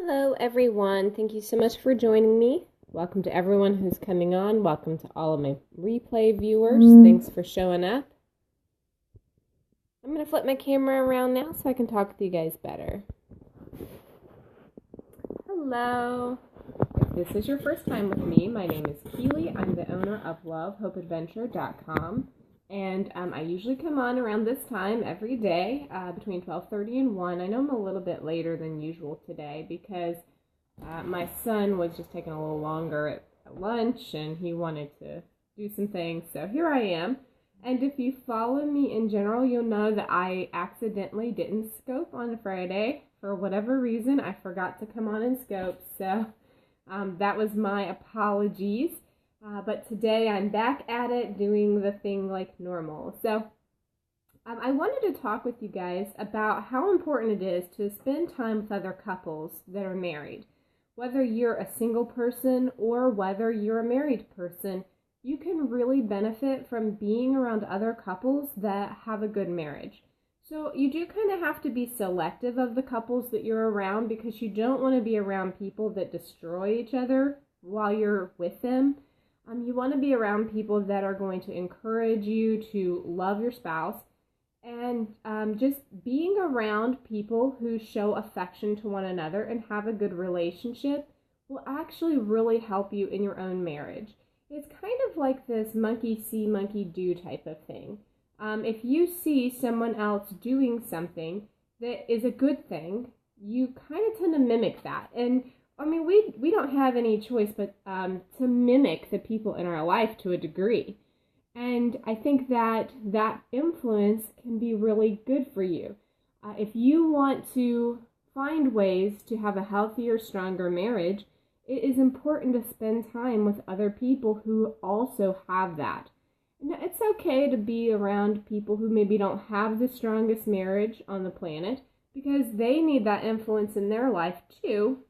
Hello, everyone. Thank you so much for joining me. Welcome to everyone who's coming on. Welcome to all of my replay viewers. Thanks for showing up. I'm going to flip my camera around now so I can talk with you guys better. Hello. If this is your first time with me, my name is Keely. I'm the owner of lovehopeadventure.com. And I usually come on around this time every day between 12:30 and 1. I know I'm a little bit later than usual today because my son was just taking a little longer at lunch and he wanted to do some things. So here I am. And if you follow me in general, you'll know that I accidentally didn't scope on Friday. For whatever reason, I forgot to come on and scope. So that was my apologies. But today I'm back at it doing the thing like normal. So I wanted to talk with you guys about how important it is to spend time with other couples that are married. Whether you're a single person or whether you're a married person, you can really benefit from being around other couples that have a good marriage. So you do kind of have to be selective of the couples that you're around because you don't want to be around people that destroy each other while you're with them. You want to be around people that are going to encourage you to love your spouse and just being around people who show affection to one another and have a good relationship will actually really help you in your own marriage. It's kind of like this monkey see, monkey do type of thing. If you see someone else doing something that is a good thing, you kind of tend to mimic that. And I mean, we don't have any choice but to mimic the people in our life to a degree. And I think that influence can be really good for you. If you want to find ways to have a healthier, stronger marriage, it is important to spend time with other people who also have that. And it's okay to be around people who maybe don't have the strongest marriage on the planet because they need that influence in their life too.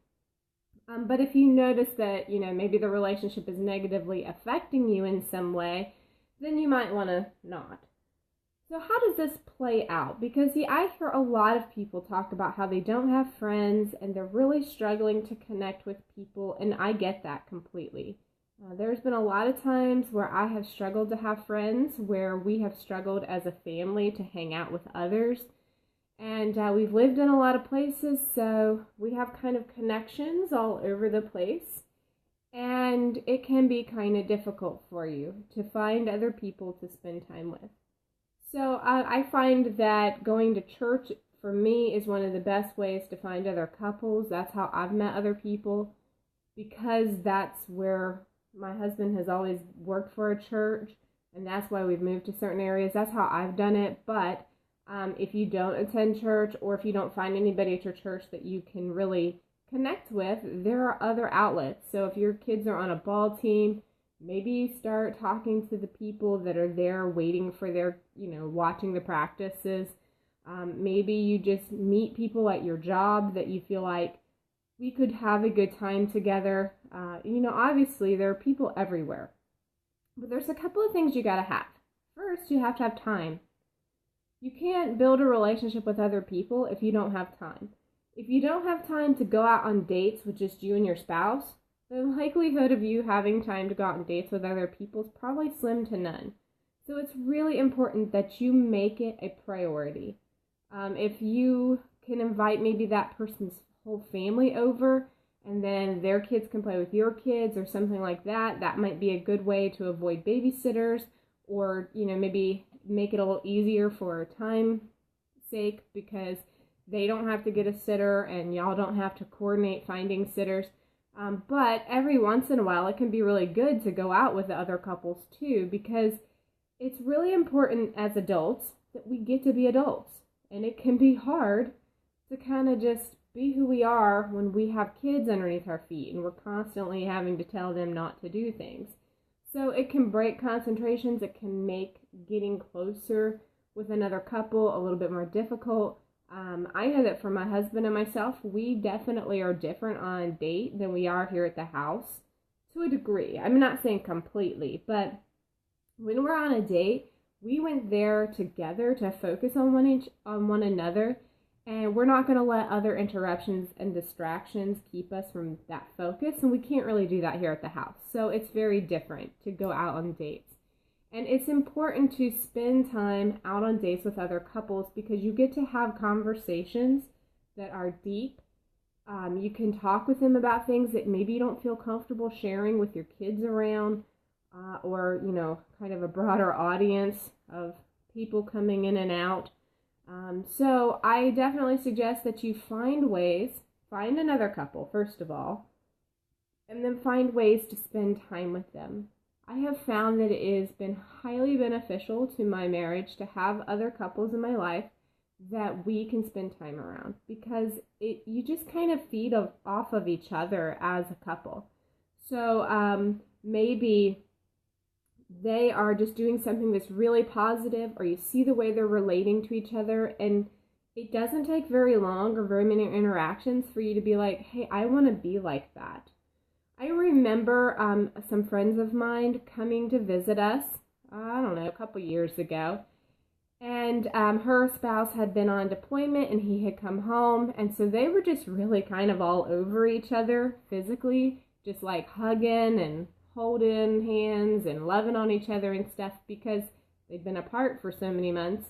But if you notice that, maybe the relationship is negatively affecting you in some way, then you might want to not. So how does this play out? Because, I hear a lot of people talk about how they don't have friends and they're really struggling to connect with people, and I get that completely. There's been a lot of times where I have struggled to have friends, where we have struggled as a family to hang out with others. And we've lived in a lot of places, so we have kind of connections all over the place. And it can be kind of difficult for you to find other people to spend time with. So I find that going to church, for me, is one of the best ways to find other couples. That's how I've met other people, because that's where my husband has always worked for a church, and that's why we've moved to certain areas. That's how I've done it, but if you don't attend church or if you don't find anybody at your church that you can really connect with, there are other outlets. So if your kids are on a ball team, maybe start talking to the people that are there waiting for their, watching the practices. Maybe you just meet people at your job that you feel like we could have a good time together. Obviously there are people everywhere, but there's a couple of things you got to have. First, you have to have time. You can't build a relationship with other people if you don't have time. If you don't have time to go out on dates with just you and your spouse, the likelihood of you having time to go out on dates with other people is probably slim to none. So it's really important that you make it a priority. If you can invite maybe that person's whole family over and then their kids can play with your kids or something like that, that might be a good way to avoid babysitters or, maybe make it a little easier for time sake because they don't have to get a sitter and y'all don't have to coordinate finding sitters. But every once in a while, it can be really good to go out with the other couples too, because it's really important as adults that we get to be adults. And it can be hard to kind of just be who we are when we have kids underneath our feet and we're constantly having to tell them not to do things. So it can break concentrations. It can make getting closer with another couple a little bit more difficult. I know that for my husband and myself, we definitely are different on a date than we are here at the house to a degree. I'm not saying completely, but when we're on a date, we went there together to focus on one another, And we're not going to let other interruptions and distractions keep us from that focus. And we can't really do that here at the house. So it's very different to go out on dates. And it's important to spend time out on dates with other couples because you get to have conversations that are deep. You can talk with them about things that maybe you don't feel comfortable sharing with your kids around, or, kind of a broader audience of people coming in and out. So I definitely suggest that you find another couple, first of all, and then find ways to spend time with them. I have found that it has been highly beneficial to my marriage to have other couples in my life that we can spend time around, because you just kind of feed off of each other as a couple. So maybe they are just doing something that's really positive, or you see the way they're relating to each other, and it doesn't take very long or very many interactions for you to be like, hey, I want to be like that. I remember some friends of mine coming to visit us, a couple years ago, and her spouse had been on deployment and he had come home, and so they were just really kind of all over each other physically, just like hugging and holding hands and loving on each other and stuff, because they've been apart for so many months.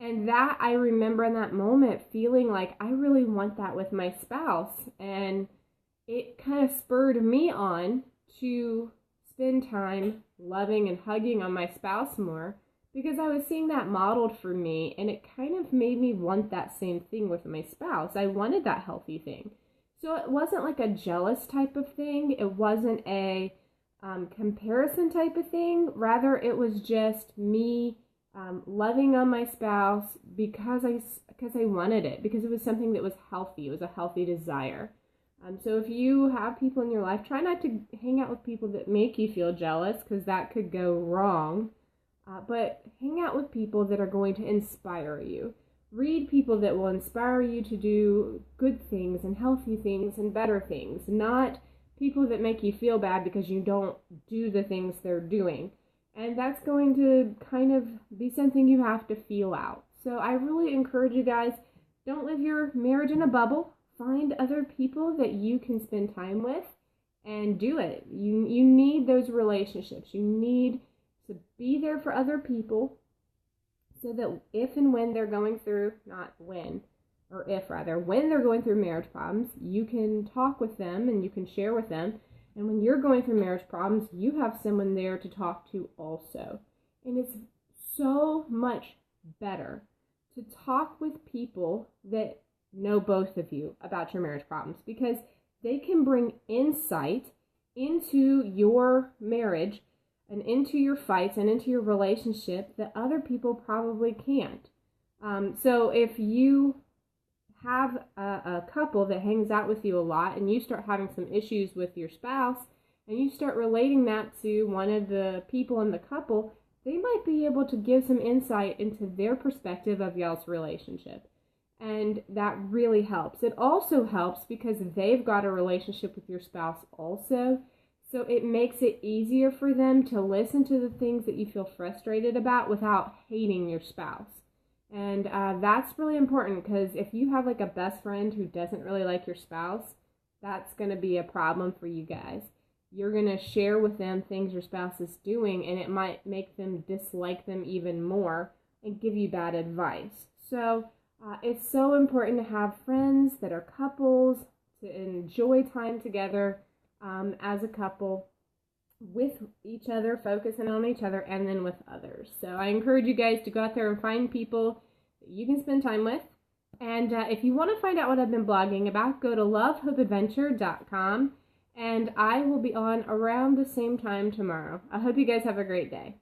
And that, I remember in that moment feeling like I really want that with my spouse, and it kind of spurred me on to spend time loving and hugging on my spouse more, because I was seeing that modeled for me, and it kind of made me want that same thing with my spouse. I wanted that healthy thing. So it wasn't like a jealous type of thing. It wasn't a comparison type of thing. Rather, it was just me loving on my spouse because I wanted it, because it was something that was healthy. It was a healthy desire. So if you have people in your life, try not to hang out with people that make you feel jealous, because that could go wrong. But hang out with people that are going to inspire you. Read people that will inspire you to do good things and healthy things and better things, not people that make you feel bad because you don't do the things they're doing. And that's going to kind of be something you have to feel out. So I really encourage you guys, don't live your marriage in a bubble. Find other people that you can spend time with and do it. You need those relationships. You need to be there for other people so that if and when they're going through, when they're going through marriage problems, you can talk with them and you can share with them. And when you're going through marriage problems, you have someone there to talk to also. And it's so much better to talk with people that know both of you about your marriage problems, because they can bring insight into your marriage and into your fights and into your relationship that other people probably can't. So if you have a couple that hangs out with you a lot and you start having some issues with your spouse and you start relating that to one of the people in the couple, they might be able to give some insight into their perspective of y'all's relationship. And that really helps. It also helps because they've got a relationship with your spouse also. So it makes it easier for them to listen to the things that you feel frustrated about without hating your spouse. And that's really important, because if you have like a best friend who doesn't really like your spouse, that's going to be a problem for you guys. You're going to share with them things your spouse is doing, and it might make them dislike them even more and give you bad advice. So it's so important to have friends that are couples, to enjoy time together as a couple with each other, focusing on each other, and then with others. So I encourage you guys to go out there and find people that you can spend time with. And if you want to find out what I've been blogging about, go to lovehopeadventure.com, and I will be on around the same time tomorrow. I hope you guys have a great day.